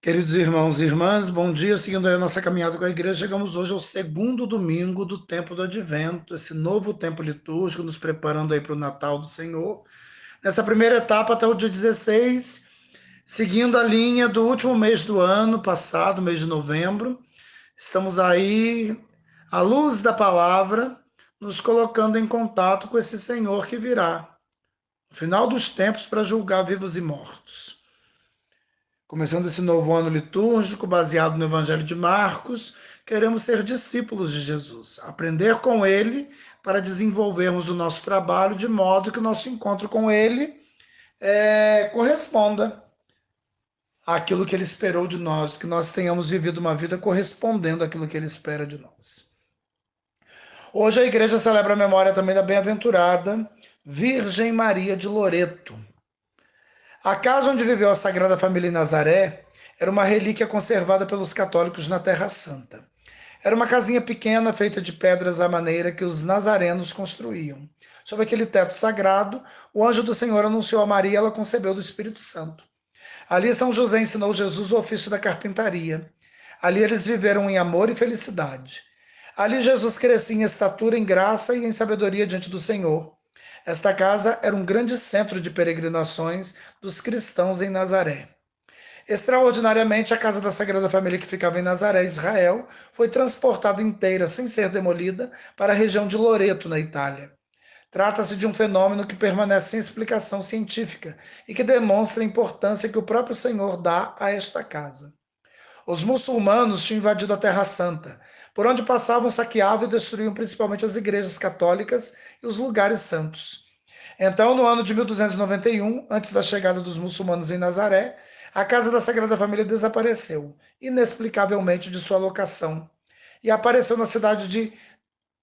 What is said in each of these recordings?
Queridos irmãos e irmãs, bom dia. Seguindo aí a nossa caminhada com a igreja, chegamos hoje ao segundo domingo do tempo do Advento, esse novo tempo litúrgico, nos preparando aí para o Natal do Senhor. Nessa primeira etapa até o dia 16, seguindo a linha do último mês do ano passado, mês de novembro, estamos aí, à luz da palavra, nos colocando em contato com esse Senhor que virá, no final dos tempos, para julgar vivos e mortos. Começando esse novo ano litúrgico, baseado no Evangelho de Marcos, queremos ser discípulos de Jesus, aprender com Ele para desenvolvermos o nosso trabalho de modo que o nosso encontro com Ele corresponda àquilo que Ele esperou de nós, que nós tenhamos vivido uma vida correspondendo àquilo que Ele espera de nós. Hoje a igreja celebra a memória também da bem-aventurada Virgem Maria de Loreto. A casa onde viveu a Sagrada Família em Nazaré era uma relíquia conservada pelos católicos na Terra Santa. Era uma casinha pequena feita de pedras à maneira que os nazarenos construíam. Sob aquele teto sagrado, o anjo do Senhor anunciou a Maria e ela concebeu do Espírito Santo. Ali São José ensinou Jesus o ofício da carpintaria. Ali eles viveram em amor e felicidade. Ali Jesus crescia em estatura, em graça e em sabedoria diante do Senhor. Esta casa era um grande centro de peregrinações dos cristãos em Nazaré. Extraordinariamente, a casa da Sagrada Família que ficava em Nazaré, Israel, foi transportada inteira, sem ser demolida, para a região de Loreto, na Itália. Trata-se de um fenômeno que permanece sem explicação científica e que demonstra a importância que o próprio Senhor dá a esta casa. Os muçulmanos tinham invadido a Terra Santa, por onde passavam, saqueavam e destruíam principalmente as igrejas católicas e os lugares santos. Então, no ano de 1291, antes da chegada dos muçulmanos em Nazaré, a casa da Sagrada Família desapareceu, inexplicavelmente de sua locação, e apareceu na cidade de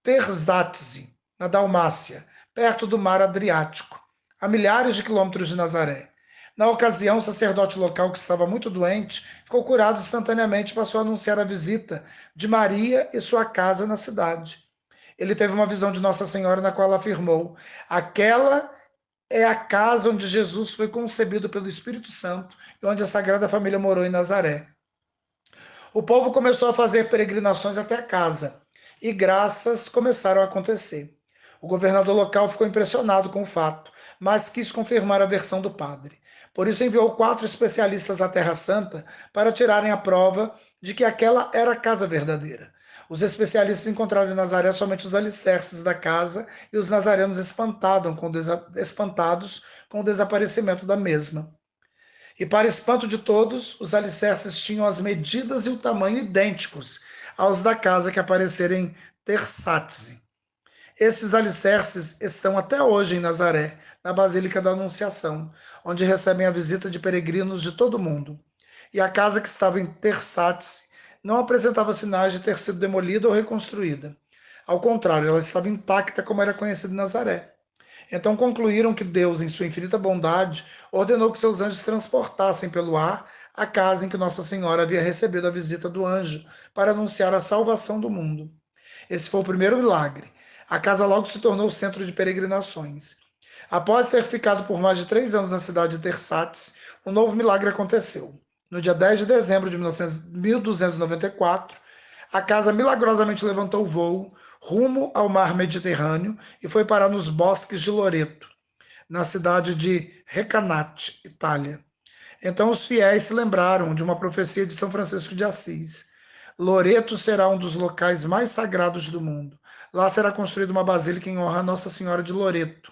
Terzatzi, na Dalmácia, perto do mar Adriático, a milhares de quilômetros de Nazaré. Na ocasião, o sacerdote local, que estava muito doente, ficou curado instantaneamente e passou a anunciar a visita de Maria e sua casa na cidade. Ele teve uma visão de Nossa Senhora na qual ela afirmou: aquela é a casa onde Jesus foi concebido pelo Espírito Santo e onde a Sagrada Família morou em Nazaré. O povo começou a fazer peregrinações até a casa e graças começaram a acontecer. O governador local ficou impressionado com o fato, mas quis confirmar a versão do padre. Por isso enviou 4 especialistas à Terra Santa para tirarem a prova de que aquela era a casa verdadeira. Os especialistas encontraram em Nazaré somente os alicerces da casa e os nazarenos espantados com o desaparecimento da mesma. E para espanto de todos, os alicerces tinham as medidas e o tamanho idênticos aos da casa que apareceram em Tersatze. Esses alicerces estão até hoje em Nazaré, na Basílica da Anunciação, onde recebem a visita de peregrinos de todo o mundo. E a casa que estava em Tersatze não apresentava sinais de ter sido demolida ou reconstruída. Ao contrário, ela estava intacta como era conhecida em Nazaré. Então concluíram que Deus, em sua infinita bondade, ordenou que seus anjos transportassem pelo ar a casa em que Nossa Senhora havia recebido a visita do anjo para anunciar a salvação do mundo. Esse foi o primeiro milagre. A casa logo se tornou centro de peregrinações. Após ter ficado por mais de 3 anos na cidade de Tersatz, um novo milagre aconteceu. No dia 10 de dezembro de 1294, a casa milagrosamente levantou voo rumo ao mar Mediterrâneo e foi parar nos bosques de Loreto, na cidade de Recanati, Itália. Então os fiéis se lembraram de uma profecia de São Francisco de Assis. Loreto será um dos locais mais sagrados do mundo. Lá será construída uma basílica em honra a Nossa Senhora de Loreto.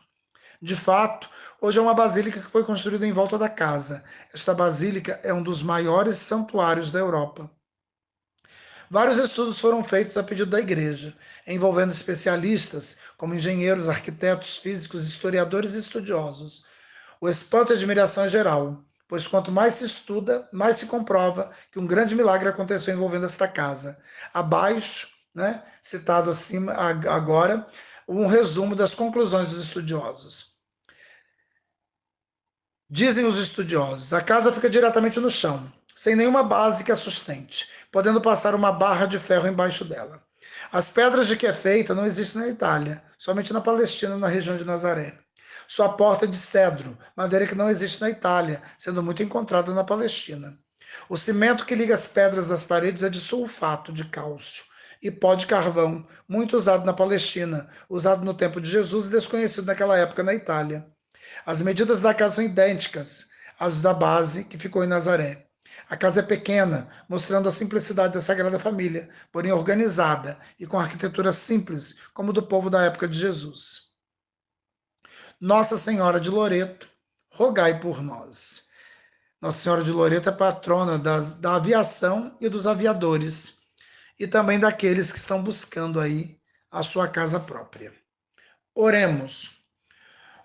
De fato, hoje é uma basílica que foi construída em volta da casa. Esta basílica é um dos maiores santuários da Europa. Vários estudos foram feitos a pedido da Igreja, envolvendo especialistas como engenheiros, arquitetos, físicos, historiadores e estudiosos. O espanto e a admiração é geral, pois quanto mais se estuda, mais se comprova que um grande milagre aconteceu envolvendo esta casa. Abaixo, citado acima agora, um resumo das conclusões dos estudiosos. Dizem os estudiosos, a casa fica diretamente no chão, sem nenhuma base que a sustente, podendo passar uma barra de ferro embaixo dela. As pedras de que é feita não existem na Itália, somente na Palestina, na região de Nazaré. Sua porta é de cedro, madeira que não existe na Itália, sendo muito encontrada na Palestina. O cimento que liga as pedras das paredes é de sulfato de cálcio e pó de carvão, muito usado na Palestina, usado no tempo de Jesus e desconhecido naquela época na Itália. As medidas da casa são idênticas às da base que ficou em Nazaré. A casa é pequena, mostrando a simplicidade da Sagrada Família, porém organizada e com arquitetura simples, como do povo da época de Jesus. Nossa Senhora de Loreto, rogai por nós. Nossa Senhora de Loreto é patrona da aviação e dos aviadores, e também daqueles que estão buscando aí a sua casa própria. Oremos.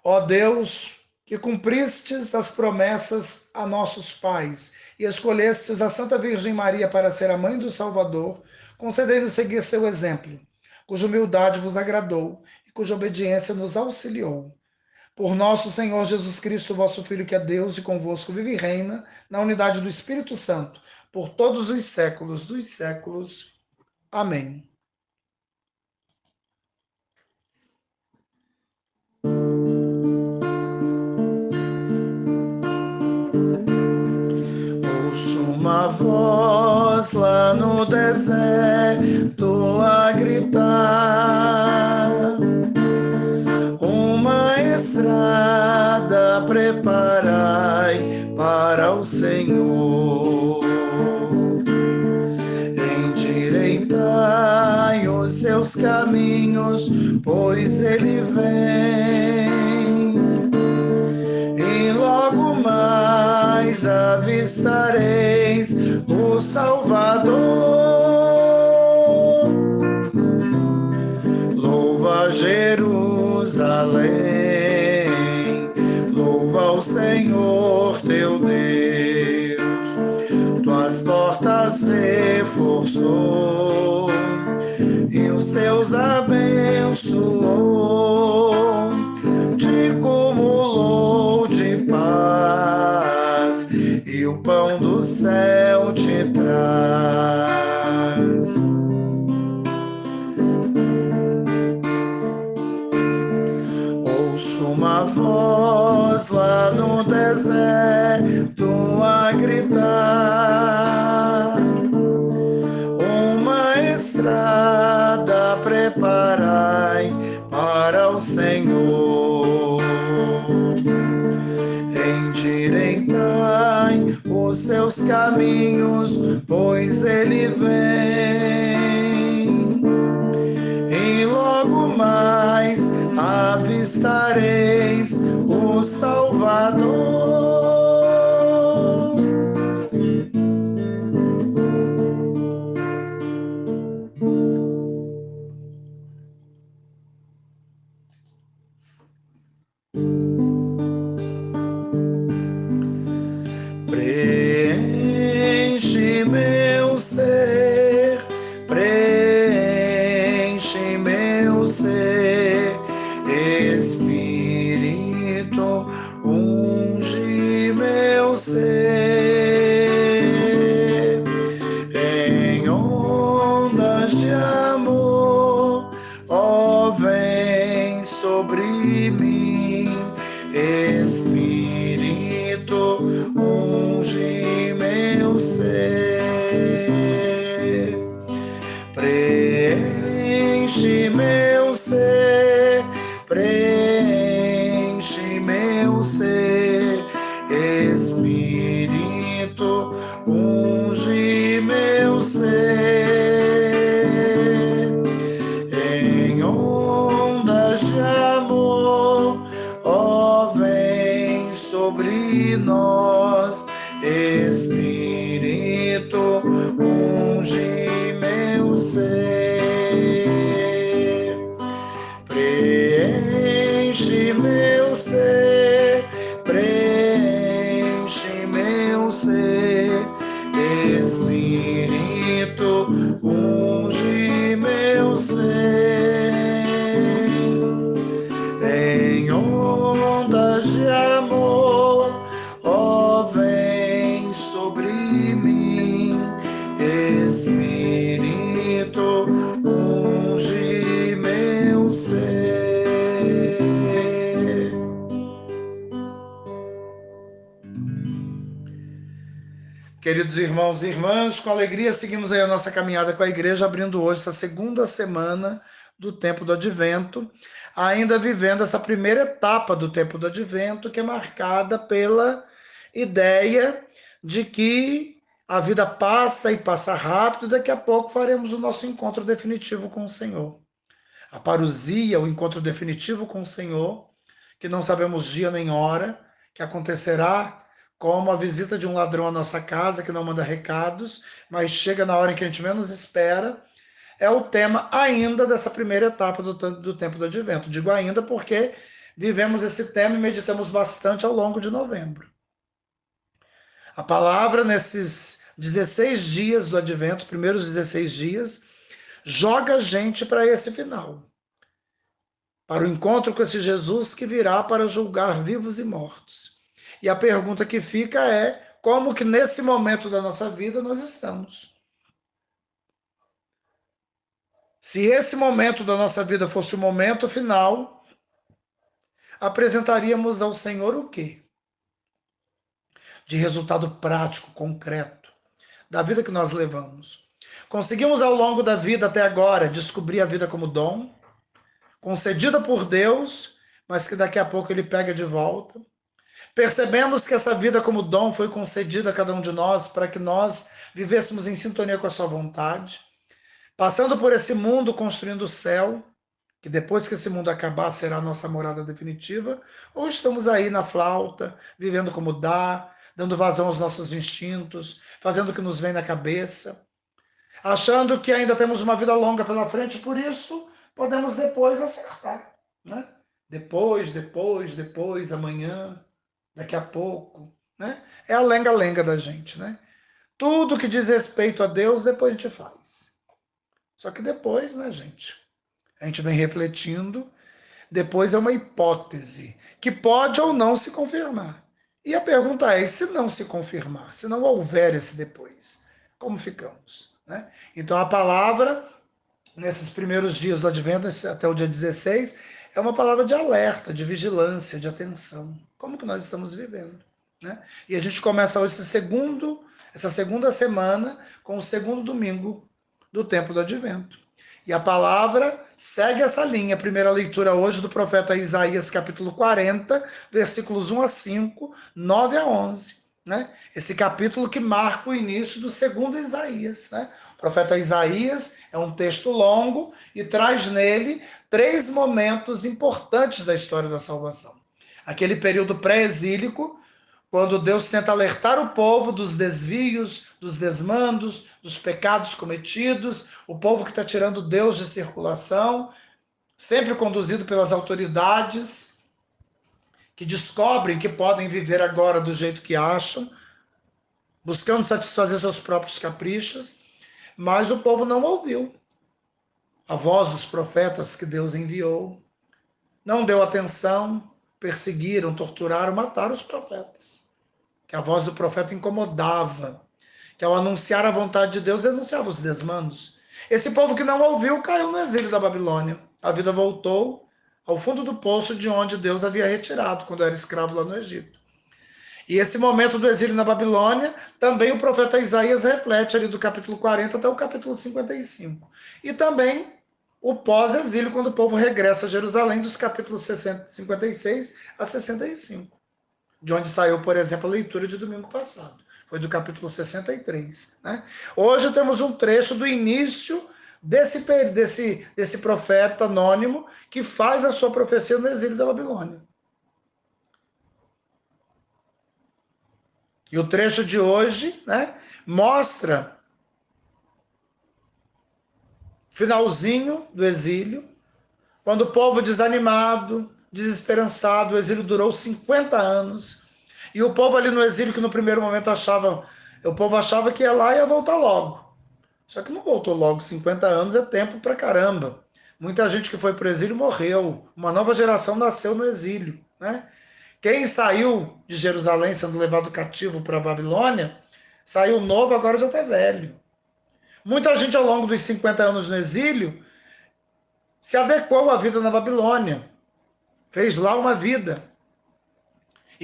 Ó Deus, que cumpristes as promessas a nossos pais e escolhestes a Santa Virgem Maria para ser a mãe do Salvador, concedei-nos seguir seu exemplo, cuja humildade vos agradou e cuja obediência nos auxiliou. Por nosso Senhor Jesus Cristo, vosso Filho, que é Deus e convosco vive e reina, na unidade do Espírito Santo, por todos os séculos dos séculos. Amém. Ouço uma voz lá no deserto a gritar, uma estrada preparai para o Senhor. Endireitai os seus caminhos, pois ele vem. E logo mais avistareis o Salvador. Louva Jerusalém, louva o Senhor teu Deus. Tuas portas reforçou e os teus abençoou, te cumulou de paz e o pão do céu te traz. Ouço uma voz lá no deserto a gritar, uma estrada preparai para o Senhor. Endireitai os seus caminhos, pois ele vem. E logo mais avistareis o Salvador. Preenche meu ser, preenche meu ser, Espírito, unge meu ser, em ondas de amor, ó, vem sobre mim, Espírito, unge meu ser, preenche meu ser, preenche meu ser, Espírito, unge meu ser, em ondas de amor, ó, vem sobre nós, Espírito, unge meu ser, preenche meu ser, preenche meu ser, Espírito, unge meu ser, em ondas de amor, ó, vem sobre mim, Espírito, unge meu ser. Queridos irmãos e irmãs, com alegria seguimos aí a nossa caminhada com a igreja, abrindo hoje essa segunda semana do tempo do Advento, ainda vivendo essa primeira etapa do tempo do Advento, que é marcada pela ideia de que a vida passa e passa rápido, e daqui a pouco faremos o nosso encontro definitivo com o Senhor. A parousia, o encontro definitivo com o Senhor, que não sabemos dia nem hora, que acontecerá como a visita de um ladrão à nossa casa, que não manda recados, mas chega na hora em que a gente menos espera, é o tema ainda dessa primeira etapa do tempo do Advento. Digo ainda porque vivemos esse tema e meditamos bastante ao longo de novembro. A palavra, nesses 16 dias do Advento, primeiros 16 dias, joga a gente para esse final, para o encontro com esse Jesus que virá para julgar vivos e mortos. E a pergunta que fica é: como que nesse momento da nossa vida nós estamos? Se esse momento da nossa vida fosse o momento final, apresentaríamos ao Senhor o quê? De resultado prático, concreto, da vida que nós levamos. Conseguimos ao longo da vida até agora descobrir a vida como dom, concedida por Deus, mas que daqui a pouco Ele pega de volta. Percebemos que essa vida como dom foi concedida a cada um de nós para que nós vivêssemos em sintonia com a sua vontade, passando por esse mundo construindo o céu, que depois que esse mundo acabar será a nossa morada definitiva, ou estamos aí na flauta, vivendo como dá, dando vazão aos nossos instintos, fazendo o que nos vem na cabeça, achando que ainda temos uma vida longa pela frente, por isso podemos depois acertar, né? Depois, amanhã, daqui a pouco, né? É a lenga-lenga da gente, né? Tudo que diz respeito a Deus, depois a gente faz. Só que depois, né, gente? A gente vem refletindo, depois é uma hipótese, que pode ou não se confirmar. E a pergunta é, e se não se confirmar, se não houver esse depois, como ficamos, né? Então a palavra, nesses primeiros dias do Advento, até o dia 16, é uma palavra de alerta, de vigilância, de atenção. Como que nós estamos vivendo, né? E a gente começa hoje essa segunda semana com o segundo domingo do tempo do Advento. E a palavra segue essa linha. A primeira leitura hoje do profeta Isaías, capítulo 40, versículos 1 a 5, 9 a 11. Né? Esse capítulo que marca o início do segundo Isaías. Né? O profeta Isaías é um texto longo e traz nele 3 momentos importantes da história da salvação. Aquele período pré-exílico, quando Deus tenta alertar o povo dos desvios, dos desmandos, dos pecados cometidos, o povo que está tirando Deus de circulação, sempre conduzido pelas autoridades, que descobrem que podem viver agora do jeito que acham, buscando satisfazer seus próprios caprichos, mas o povo não ouviu a voz dos profetas que Deus enviou, não deu atenção, perseguiram, torturaram, mataram os profetas. Que a voz do profeta incomodava, que ao anunciar a vontade de Deus, denunciava os desmandos. Esse povo que não ouviu caiu no exílio da Babilônia. A vida voltou ao fundo do poço de onde Deus havia retirado quando era escravo lá no Egito. E esse momento do exílio na Babilônia, também o profeta Isaías reflete ali do capítulo 40 até o capítulo 55. E também o pós-exílio, quando o povo regressa a Jerusalém, dos capítulos 56 a 65. De onde saiu, por exemplo, a leitura de domingo passado. Foi do capítulo 63. Né? Hoje temos um trecho do início desse profeta anônimo que faz a sua profecia no exílio da Babilônia. E o trecho de hoje, né, mostra finalzinho do exílio, quando o povo desanimado, desesperançado, o exílio durou 50 anos, e o povo ali no exílio, que no primeiro momento o povo achava que ia lá e ia voltar logo. Só que não voltou logo, 50 anos é tempo pra caramba. Muita gente que foi pro exílio morreu, uma nova geração nasceu no exílio, né? Quem saiu de Jerusalém sendo levado cativo para a Babilônia, saiu novo, agora já está velho. Muita gente ao longo dos 50 anos no exílio se adequou à vida na Babilônia, fez lá uma vida.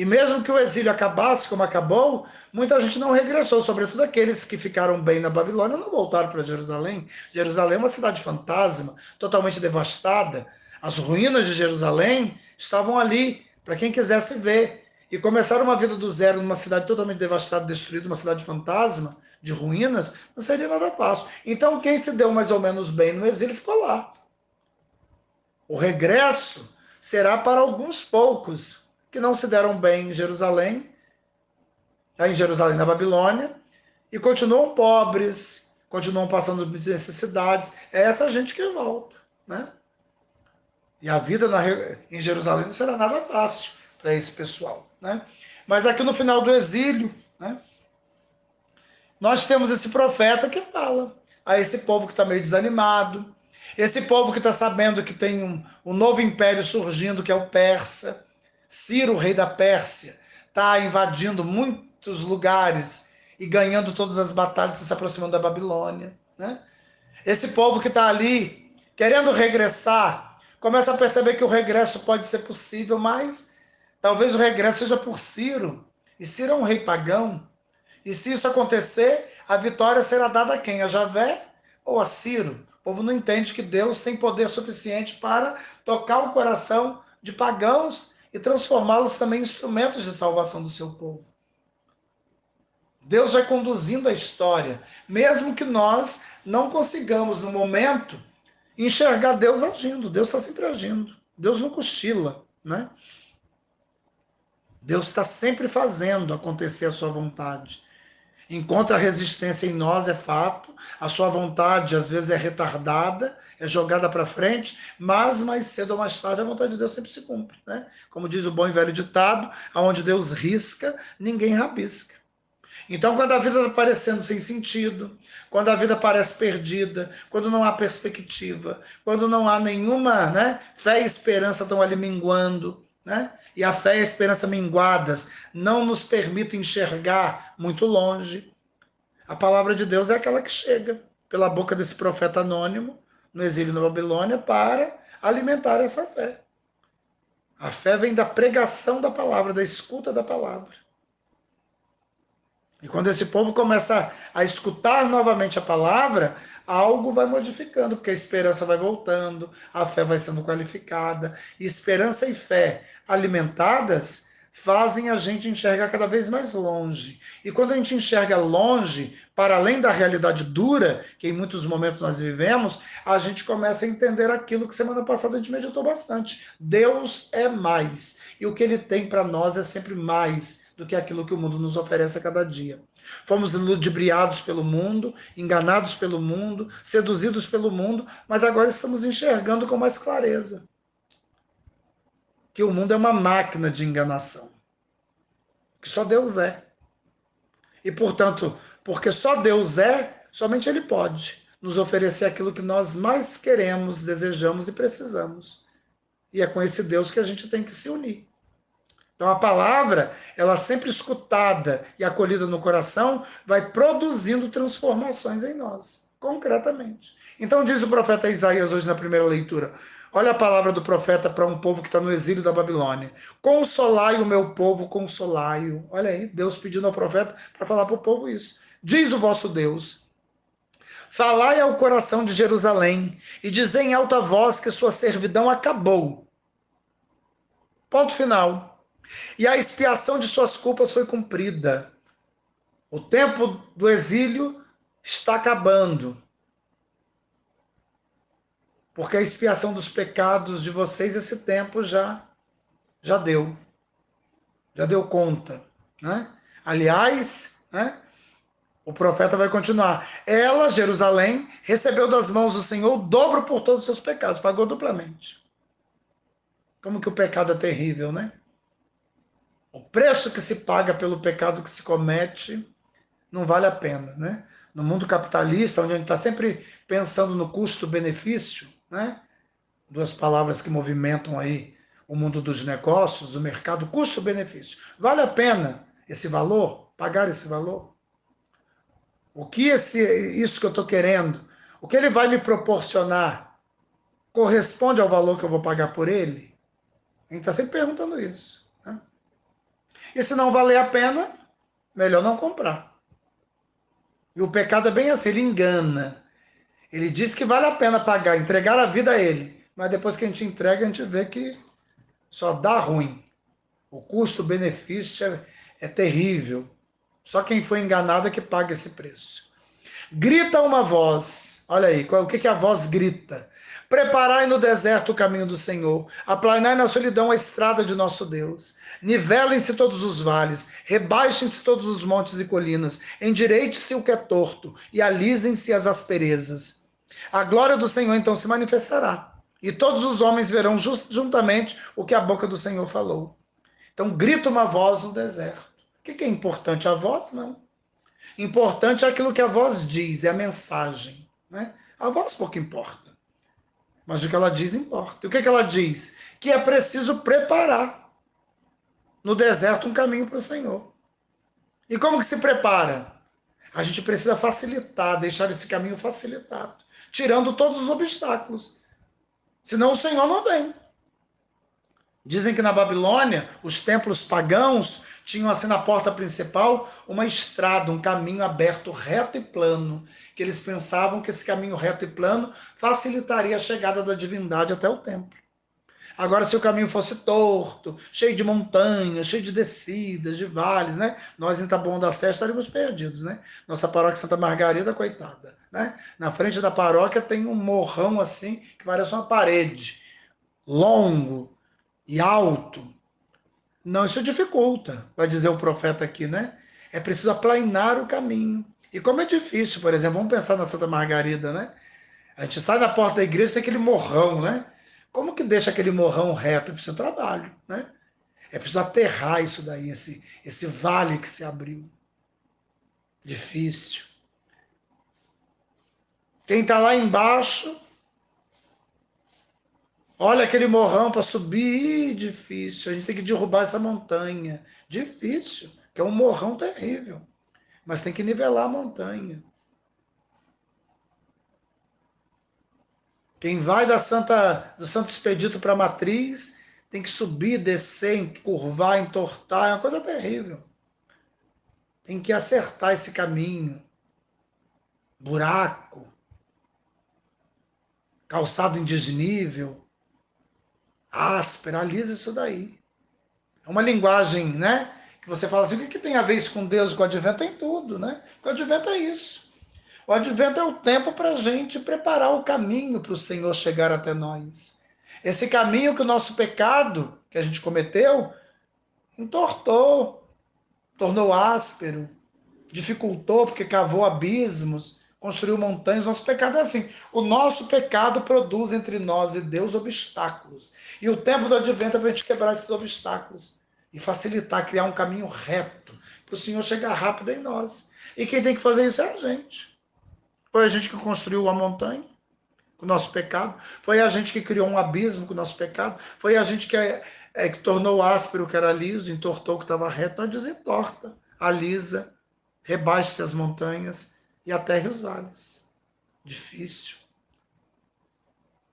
E mesmo que o exílio acabasse como acabou, muita gente não regressou, sobretudo aqueles que ficaram bem na Babilônia não voltaram para Jerusalém. Jerusalém é uma cidade fantasma, totalmente devastada. As ruínas de Jerusalém estavam ali para quem quisesse ver. E começar uma vida do zero numa cidade totalmente devastada, destruída, uma cidade fantasma, de ruínas, não seria nada fácil. Então, quem se deu mais ou menos bem no exílio ficou lá. O regresso será para alguns poucos que não se deram bem em Jerusalém, na Babilônia, e continuam pobres, continuam passando necessidades. É essa gente que volta, né? E a vida em Jerusalém não será nada fácil para esse pessoal, né? Mas aqui no final do exílio, né, nós temos esse profeta que fala a esse povo que está meio desanimado, esse povo que está sabendo que tem um novo império surgindo, que é o persa. Ciro, rei da Pérsia, está invadindo muitos lugares e ganhando todas as batalhas, se aproximando da Babilônia, né? Esse povo que está ali querendo regressar, começa a perceber que o regresso pode ser possível, mas talvez o regresso seja por Ciro. E Ciro é um rei pagão. E se isso acontecer, a vitória será dada a quem? A Javé ou a Ciro? O povo não entende que Deus tem poder suficiente para tocar o coração de pagãos e transformá-los também em instrumentos de salvação do seu povo. Deus vai conduzindo a história, mesmo que nós não consigamos, no momento, enxergar Deus agindo. Deus está sempre agindo. Deus não cochila, né? Deus está sempre fazendo acontecer a sua vontade. Encontra resistência em nós, é fato. A sua vontade, às vezes, é retardada, é jogada para frente, mas mais cedo ou mais tarde a vontade de Deus sempre se cumpre, né? Como diz o bom e velho ditado, aonde Deus risca, ninguém rabisca. Então, quando a vida está parecendo sem sentido, quando a vida parece perdida, quando não há perspectiva, quando não há nenhuma, né, fé e esperança estão ali minguando, né? E a fé e a esperança minguadas não nos permitem enxergar muito longe. A palavra de Deus é aquela que chega pela boca desse profeta anônimo no exílio na Babilônia para alimentar essa fé. A fé vem da pregação da palavra, da escuta da palavra. E quando esse povo começa a escutar novamente a palavra, algo vai modificando, porque a esperança vai voltando, a fé vai sendo qualificada. E esperança e fé alimentadas fazem a gente enxergar cada vez mais longe. E quando a gente enxerga longe, para além da realidade dura, que em muitos momentos nós vivemos, a gente começa a entender aquilo que semana passada a gente meditou bastante. Deus é mais. E o que ele tem para nós é sempre mais do que aquilo que o mundo nos oferece a cada dia. Fomos ludibriados pelo mundo, enganados pelo mundo, seduzidos pelo mundo, mas agora estamos enxergando com mais clareza que o mundo é uma máquina de enganação, que só Deus é. E, portanto, porque só Deus é, somente Ele pode nos oferecer aquilo que nós mais queremos, desejamos e precisamos. E é com esse Deus que a gente tem que se unir. Então a palavra, ela sempre escutada e acolhida no coração, vai produzindo transformações em nós, concretamente. Então diz o profeta Isaías hoje na primeira leitura, olha a palavra do profeta para um povo que está no exílio da Babilônia. Consolai o meu povo, consolai-o. Olha aí, Deus pedindo ao profeta para falar para o povo isso. Diz o vosso Deus, falai ao coração de Jerusalém e dizei em alta voz que sua servidão acabou. Ponto final. E a expiação de suas culpas foi cumprida. O tempo do exílio está acabando. Porque a expiação dos pecados de vocês, esse tempo já deu. Já deu conta. Né? Aliás, né, o profeta vai continuar. Ela, Jerusalém, recebeu das mãos do Senhor o dobro por todos os seus pecados. Pagou duplamente. Como que o pecado é terrível, né? O preço que se paga pelo pecado que se comete não vale a pena, né? No mundo capitalista, onde a gente está sempre pensando no custo-benefício, né? Duas palavras que movimentam aí o mundo dos negócios, o mercado, custo-benefício. Vale a pena esse valor? Pagar esse valor? O que isso que eu estou querendo, o que ele vai me proporcionar, corresponde ao valor que eu vou pagar por ele? A gente está sempre perguntando isso. Né? E se não valer a pena, melhor não comprar. E o pecado é bem assim, ele engana. Ele diz que vale a pena pagar, entregar a vida a ele. Mas depois que a gente entrega, a gente vê que só dá ruim. O custo-benefício é terrível. Só quem foi enganado é que paga esse preço. Grita uma voz. Olha aí, o que a voz grita? Preparai no deserto o caminho do Senhor, aplanai na solidão a estrada de nosso Deus. Nivelem-se todos os vales, rebaixem-se todos os montes e colinas, endireite-se o que é torto, e alisem-se as asperezas. A glória do Senhor então se manifestará, e todos os homens verão juntamente o que a boca do Senhor falou. Então grita uma voz no deserto. O que é importante? A voz? Não. Importante é aquilo que a voz diz, é a mensagem. Né? A voz pouco importa. Mas o que ela diz importa. E o que ela diz? Que é preciso preparar no deserto um caminho para o Senhor. E como que se prepara? A gente precisa facilitar, deixar esse caminho facilitado, tirando todos os obstáculos. Senão o Senhor não vem. Dizem que na Babilônia, os templos pagãos tinham assim na porta principal uma estrada, um caminho aberto, reto e plano, que eles pensavam que esse caminho reto e plano facilitaria a chegada da divindade até o templo. Agora, se o caminho fosse torto, cheio de montanhas, cheio de descidas, de vales, né? Nós em Taboão da Serra estaríamos perdidos, né? Nossa paróquia Santa Margarida, coitada, né? Na frente da paróquia tem um morrão assim, que parece uma parede, longo e alto. Não, isso dificulta, vai dizer o profeta aqui, né? É preciso aplanar o caminho. E como é difícil, por exemplo, vamos pensar na Santa Margarida, né? A gente sai da porta da igreja e tem aquele morrão, né? Como que deixa aquele morrão reto? É preciso trabalho, né? É preciso aterrar isso daí, esse vale que se abriu. Difícil. Quem está lá embaixo, olha aquele morrão para subir, difícil. A gente tem que derrubar essa montanha. Difícil, que é um morrão terrível. Mas tem que nivelar a montanha. Quem vai do Santo Expedito para a Matriz tem que subir, descer, encurvar, entortar, é uma coisa terrível. Tem que acertar esse caminho. Buraco, calçado em desnível, áspera, alisa isso daí. É uma linguagem, né? Que você fala assim, o que tem a ver isso com Deus, com o advento? Tem tudo, né? O advento é isso. O advento é o tempo para a gente preparar o caminho para o Senhor chegar até nós. Esse caminho que o nosso pecado, que a gente cometeu, entortou, tornou áspero, dificultou porque cavou abismos, construiu montanhas. Nosso pecado é assim. O nosso pecado produz entre nós e Deus obstáculos. E o tempo do advento é para a gente quebrar esses obstáculos e facilitar, criar um caminho reto para o Senhor chegar rápido em nós. E quem tem que fazer isso é a gente. Foi a gente que construiu a montanha com o nosso pecado. Foi a gente que criou um abismo com o nosso pecado. Foi a gente que tornou áspero o que era liso, entortou o que estava reto. Então desentorta, alisa, rebaixe-se as montanhas e aterre os vales. Difícil.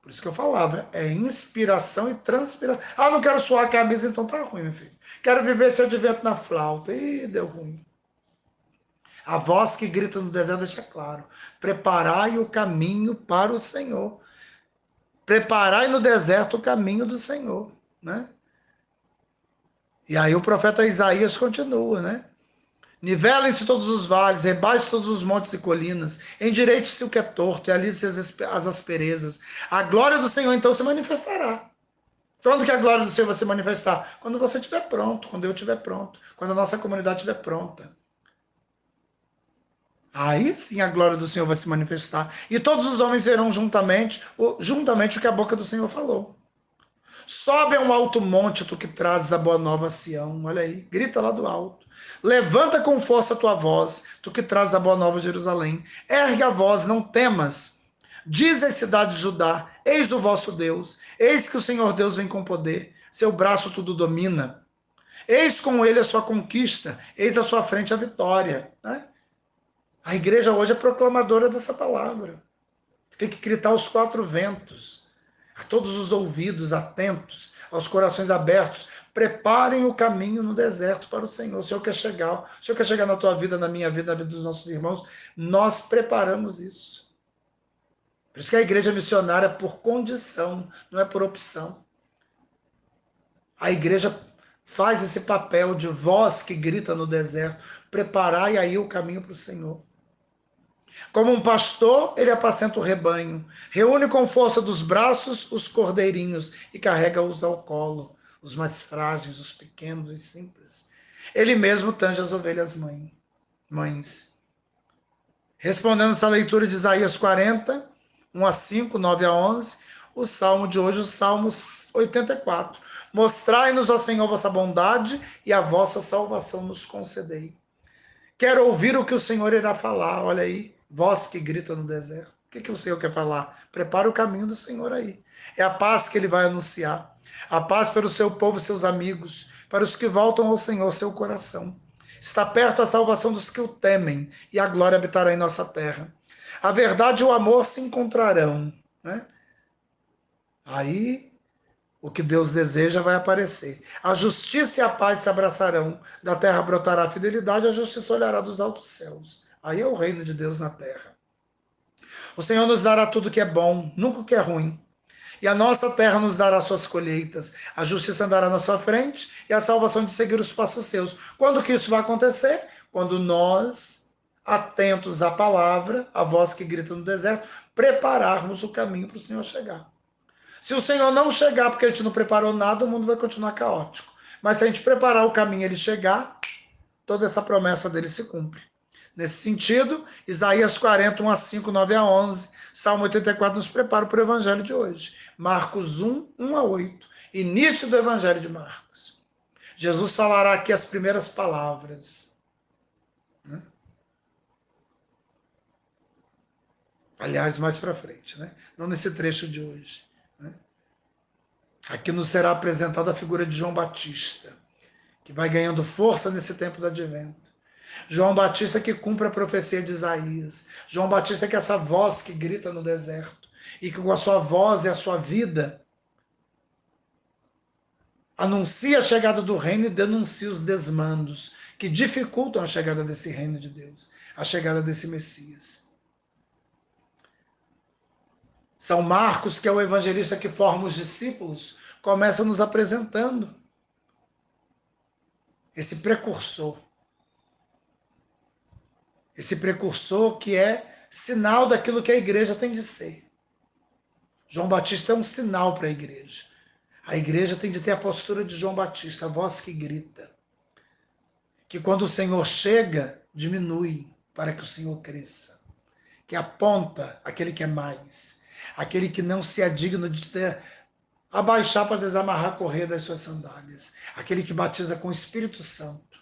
Por isso que eu falava, é inspiração e transpiração. Ah, não quero suar a camisa, então tá ruim, meu filho. Quero viver esse advento na flauta. Ih, deu ruim. A voz que grita no deserto deixa claro. Preparai o caminho para o Senhor. Preparai no deserto o caminho do Senhor. Né? E aí o profeta Isaías continua, né? Nivelem-se todos os vales, rebaixem todos os montes e colinas, endireite-se o que é torto e alise-se as asperezas. A glória do Senhor então se manifestará. Quando que a glória do Senhor vai se manifestar? Quando você estiver pronto, quando eu estiver pronto, quando a nossa comunidade estiver pronta. Aí sim a glória do Senhor vai se manifestar. E todos os homens verão juntamente o que a boca do Senhor falou. Sobe a um alto monte, tu que trazes a boa nova a Sião. Olha aí, grita lá do alto. Levanta com força a tua voz, tu que trazes a boa nova a Jerusalém. Ergue a voz, não temas. Diz às cidades de Judá, eis o vosso Deus. Eis que o Senhor Deus vem com poder. Seu braço tudo domina. Eis com ele a sua conquista. Eis à sua frente a vitória. Né? A igreja hoje é proclamadora dessa palavra. Tem que gritar aos quatro ventos, a todos os ouvidos atentos, aos corações abertos. preparem o caminho no deserto para o Senhor. O Senhor quer chegar na tua vida, na minha vida, na vida dos nossos irmãos. Nós preparamos isso. Por isso que a igreja missionária é por condição, não é por opção. A igreja faz esse papel de voz que grita no deserto, preparai aí o caminho para o Senhor. Como um pastor, ele apacenta o rebanho, reúne com força dos braços os cordeirinhos e carrega-os ao colo, os mais frágeis, os pequenos e simples. Ele mesmo tange as ovelhas mães. Respondendo essa leitura de Isaías 40, 1 a 5, 9 a 11, o salmo de hoje, o salmo 84. Mostrai-nos, ó Senhor, vossa bondade e a vossa salvação nos concedei. Quero ouvir o que o Senhor irá falar. Olha aí, voz que grita no deserto. O que o Senhor quer falar? Prepara o caminho do Senhor aí. É a paz que ele vai anunciar. A paz para o seu povo e seus amigos, para os que voltam ao Senhor, seu coração. Está perto a salvação dos que o temem, e a glória habitará em nossa terra. A verdade e o amor se encontrarão, né? Aí o que Deus deseja vai aparecer. A justiça e a paz se abraçarão. Da terra brotará a fidelidade, a justiça olhará dos altos céus. Aí é o reino de Deus na terra. O Senhor nos dará tudo que é bom, nunca o que é ruim. E a nossa terra nos dará suas colheitas. A justiça andará na sua frente e a salvação de seguir os passos seus. Quando que isso vai acontecer? Quando nós, atentos à palavra, a voz que grita no deserto, prepararmos o caminho para o Senhor chegar. Se o Senhor não chegar porque a gente não preparou nada, o mundo vai continuar caótico. Mas se a gente preparar o caminho e ele chegar, toda essa promessa dele se cumpre. Nesse sentido, Isaías 40, 1 a 5, 9 a 11, Salmo 84 nos prepara para o evangelho de hoje. Marcos 1, 1 a 8, início do evangelho de Marcos. Jesus falará aqui as primeiras palavras. Aliás, mais para frente, né? Não nesse trecho de hoje. Aqui nos será apresentada a figura de João Batista, que vai ganhando força nesse tempo do advento. João Batista que cumpre a profecia de Isaías. João Batista que é essa voz que grita no deserto. E que com a sua voz e a sua vida anuncia a chegada do reino e denuncia os desmandos que dificultam a chegada desse reino de Deus, a chegada desse Messias. São Marcos, que é o evangelista que forma os discípulos, começa nos apresentando esse precursor. Esse precursor que é sinal daquilo que a igreja tem de ser. João Batista é um sinal para a igreja. A igreja tem de ter a postura de João Batista, a voz que grita. Que quando o Senhor chega, diminui para que o Senhor cresça. Que aponta aquele que é mais. Aquele que não se é digno de ter, abaixar para desamarrar a correia das suas sandálias. Aquele que batiza com o Espírito Santo.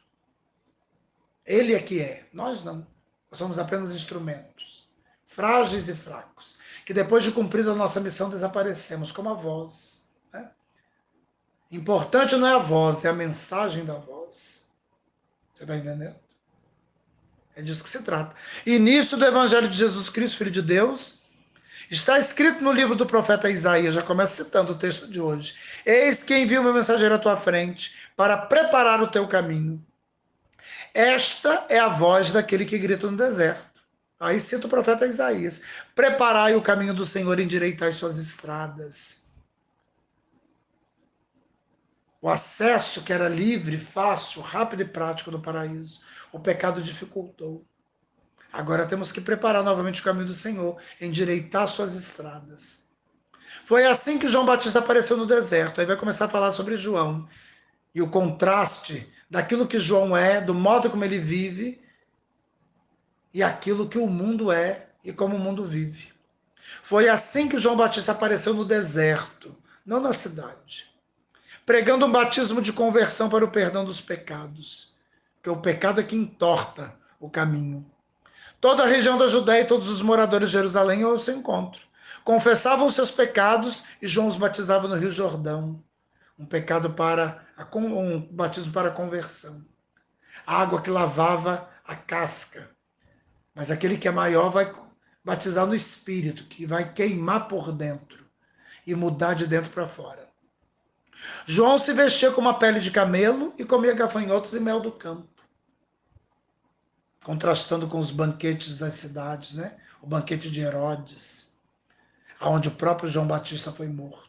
Ele é que é, nós não. Nós somos apenas instrumentos, frágeis e fracos, que depois de cumprida a nossa missão desaparecemos, como a voz. Né? Importante não é a voz, é a mensagem da voz. Você está entendendo? É disso que se trata. Início do Evangelho de Jesus Cristo, Filho de Deus, está escrito no livro do profeta Isaías, já começa citando o texto de hoje. Eis que envio meu mensageiro à tua frente, para preparar o teu caminho. Esta é a voz daquele que grita no deserto. Aí cita o profeta Isaías. Preparai o caminho do Senhor, endireitai suas estradas. O acesso que era livre, fácil, rápido e prático do paraíso, o pecado dificultou. Agora temos que preparar novamente o caminho do Senhor, endireitar suas estradas. Foi assim que João Batista apareceu no deserto. Aí vai começar a falar sobre João. E o contraste daquilo que João é, do modo como ele vive, e aquilo que o mundo é e como o mundo vive. Foi assim que João Batista apareceu no deserto, não na cidade, pregando um batismo de conversão para o perdão dos pecados, porque o pecado é que entorta o caminho. Toda a região da Judéia e todos os moradores de Jerusalém iam ao seu encontro. Confessavam os seus pecados e João os batizava no Rio Jordão. Um batismo para a conversão. A água que lavava a casca. Mas aquele que é maior vai batizar no Espírito, que vai queimar por dentro e mudar de dentro para fora. João se vestia com uma pele de camelo e comia gafanhotos e mel do campo, contrastando com os banquetes das cidades, né? O banquete de Herodes, onde o próprio João Batista foi morto.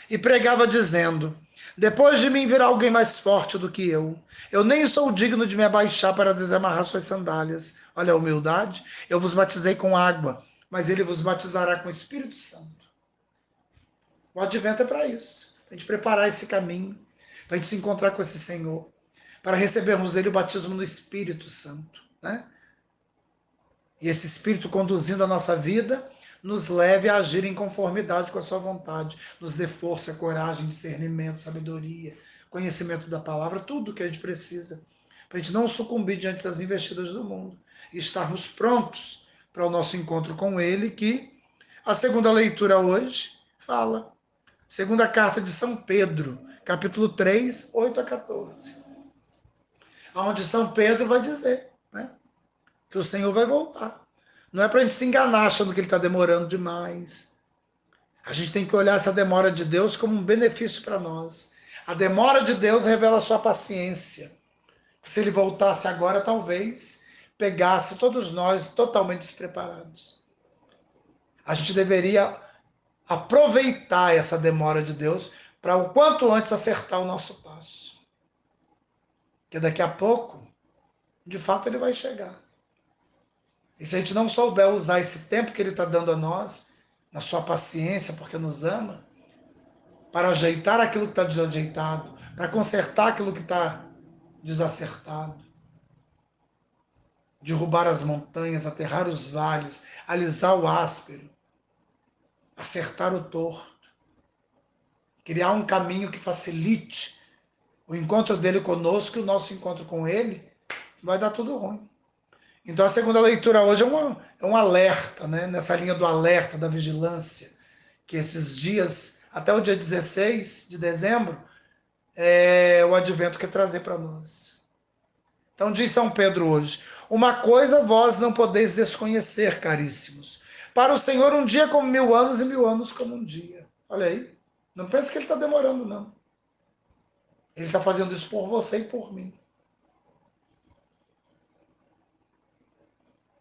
E pregava dizendo: depois de mim virá alguém mais forte do que eu. Eu nem sou digno de me abaixar para desamarrar suas sandálias. Olha a humildade. Eu vos batizei com água, mas ele vos batizará com o Espírito Santo. O advento é para isso, para a gente preparar esse caminho, para a gente se encontrar com esse Senhor, para recebermos dele o batismo no Espírito Santo, né? E esse Espírito conduzindo a nossa vida, nos leve a agir em conformidade com a sua vontade, nos dê força, coragem, discernimento, sabedoria, conhecimento da palavra, tudo que a gente precisa, para a gente não sucumbir diante das investidas do mundo e estarmos prontos para o nosso encontro com ele, que a segunda leitura hoje fala. Segunda carta de São Pedro, capítulo 3, 8 a 14. Onde São Pedro vai dizer, né, que o Senhor vai voltar. Não é para a gente se enganar achando que ele está demorando demais. A gente tem que olhar essa demora de Deus como um benefício para nós. A demora de Deus revela a sua paciência. Se ele voltasse agora, talvez pegasse todos nós totalmente despreparados. A gente deveria aproveitar essa demora de Deus para o quanto antes acertar o nosso passo. Porque daqui a pouco, de fato, ele vai chegar. E se a gente não souber usar esse tempo que ele está dando a nós, na sua paciência, porque nos ama, para ajeitar aquilo que está desajeitado, para consertar aquilo que está desacertado, derrubar as montanhas, aterrar os vales, alisar o áspero, acertar o torto, criar um caminho que facilite o encontro dele conosco e o nosso encontro com ele, vai dar tudo ruim. Então a segunda leitura hoje é um alerta, né? Nessa linha do alerta, da vigilância, que esses dias, até o dia 16 de dezembro, o advento quer trazer para nós. Então diz São Pedro hoje: uma coisa vós não podeis desconhecer, caríssimos. Para o Senhor um dia como 1000 anos e 1000 anos como um dia. Olha aí, não pense que ele está demorando, não. Ele está fazendo isso por você e por mim.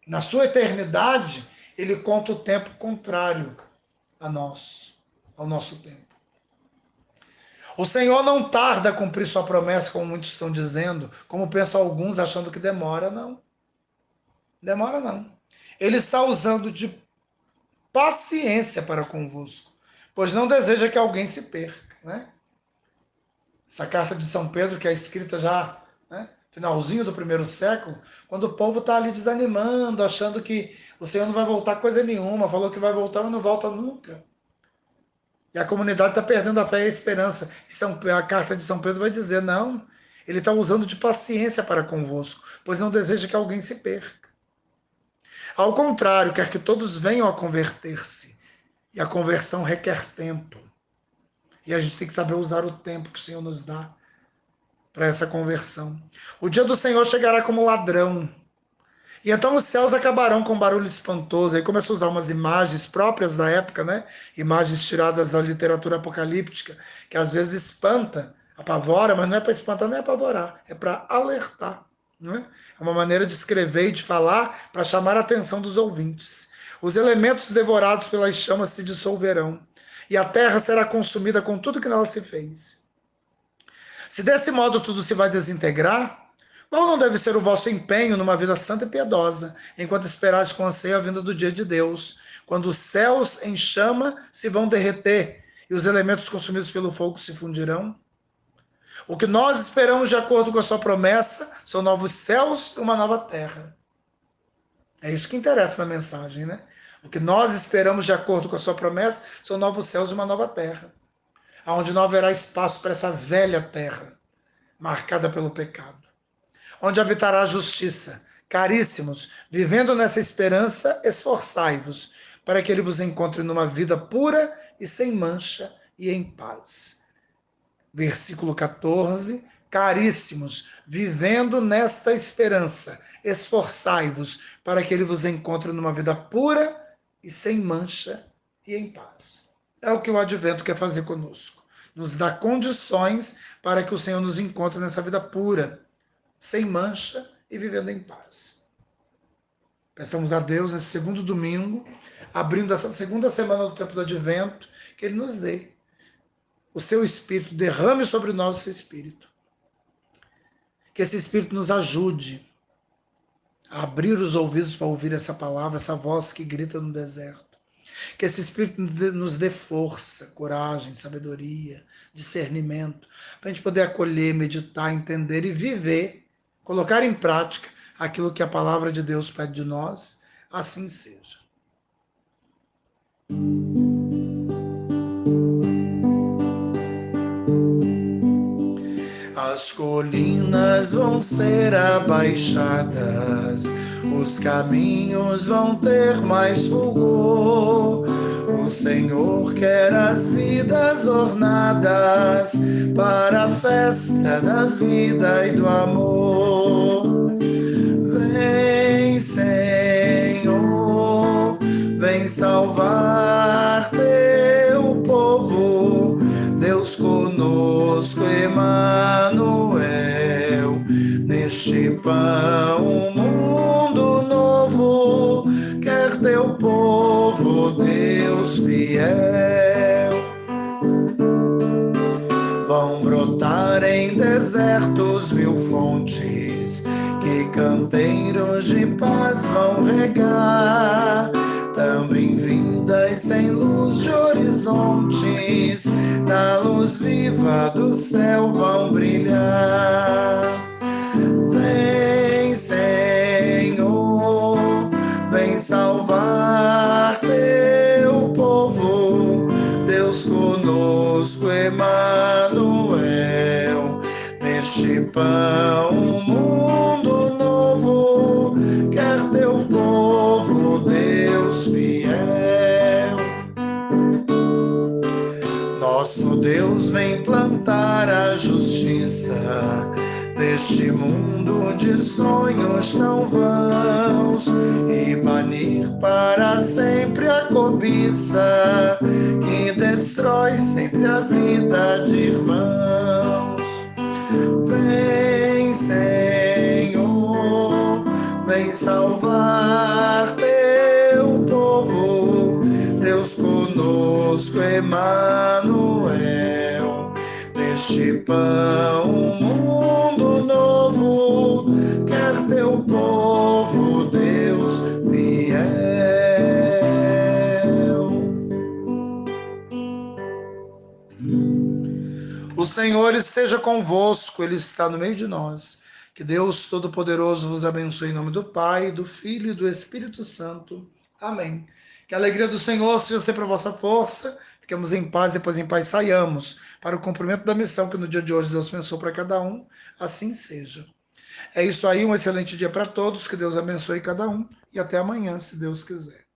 Na sua eternidade, ele conta o tempo contrário a nós, ao nosso tempo. O Senhor não tarda a cumprir sua promessa, como muitos estão dizendo, como pensam alguns, achando que demora, não. Demora, não. Ele está usando de paciência para convosco, pois não deseja que alguém se perca, né? Essa carta de São Pedro, que é escrita já, né, finalzinho do primeiro século, quando o povo está ali desanimando, achando que o Senhor não vai voltar coisa nenhuma, falou que vai voltar, mas não volta nunca. E a comunidade está perdendo a fé e a esperança. E a carta de São Pedro vai dizer, não, ele está usando de paciência para convosco, pois não deseja que alguém se perca. Ao contrário, quer que todos venham a converter-se. E a conversão requer tempo. E a gente tem que saber usar o tempo que o Senhor nos dá para essa conversão. O dia do Senhor chegará como ladrão. E então os céus acabarão com um barulho espantoso. Aí começa a usar umas imagens próprias da época, né? Imagens tiradas da literatura apocalíptica, que às vezes espanta, apavora, mas não é para espantar, nem é para apavorar, é para alertar. Não é? É uma maneira de escrever e de falar para chamar a atenção dos ouvintes. Os elementos devorados pelas chamas se dissolverão, e a terra será consumida com tudo que nela se fez. Se desse modo tudo se vai desintegrar, qual não deve ser o vosso empenho numa vida santa e piedosa, enquanto esperais com anseio a vinda do dia de Deus, quando os céus em chama se vão derreter e os elementos consumidos pelo fogo se fundirão? O que nós esperamos de acordo com a sua promessa são novos céus e uma nova terra. É isso que interessa na mensagem, né? O que nós esperamos de acordo com a sua promessa são novos céus e uma nova terra, onde não haverá espaço para essa velha terra, marcada pelo pecado, onde habitará a justiça. Caríssimos, vivendo nessa esperança, esforçai-vos, para que ele vos encontre numa vida pura e sem mancha e em paz. Versículo 14. Caríssimos, vivendo nesta esperança, esforçai-vos, para que ele vos encontre numa vida pura e sem mancha e em paz. É o que o advento quer fazer conosco. Nos dá condições para que o Senhor nos encontre nessa vida pura, sem mancha e vivendo em paz. Peçamos a Deus nesse segundo domingo, abrindo essa segunda semana do tempo do advento, que Ele nos dê o seu Espírito, derrame sobre nós o seu Espírito. Que esse Espírito nos ajude a abrir os ouvidos para ouvir essa palavra, essa voz que grita no deserto. Que esse Espírito nos dê força, coragem, sabedoria, discernimento, para a gente poder acolher, meditar, entender e viver, colocar em prática aquilo que a palavra de Deus pede de nós, assim seja. As colinas vão ser abaixadas, os caminhos vão ter mais fulgor. O Senhor quer as vidas ornadas para a festa da vida e do amor. Vem, Senhor, vem salvar teu povo. Deus conosco, Emanuel, neste pão um mundo novo, quer teu povo, Deus fiel. Vão brotar em desertos mil fontes, que canteiros de paz vão regar. Também vindas sem luz de horizontes, na luz viva do céu vão brilhar. Vem, Senhor, vem salvar teu povo. Deus conosco, Emanuel, neste pão um mundo novo, quer teu povo, Deus fiel. Nosso Deus vem plantar a justiça neste mundo de sonhos tão vãos e banir para sempre a cobiça que destrói sempre a vida de irmãos. Vem, Senhor, vem salvar teu povo. Deus conosco, Emanuel, neste pão um mundo novo, quer teu povo, Deus fiel. O Senhor esteja convosco, Ele está no meio de nós. Que Deus Todo-Poderoso vos abençoe em nome do Pai, do Filho e do Espírito Santo. Amém. Que a alegria do Senhor seja sempre a vossa força. Fiquemos em paz, depois em paz saiamos para o cumprimento da missão que no dia de hoje Deus pensou para cada um. Assim seja. É isso aí, um excelente dia para todos. Que Deus abençoe cada um e até amanhã, se Deus quiser.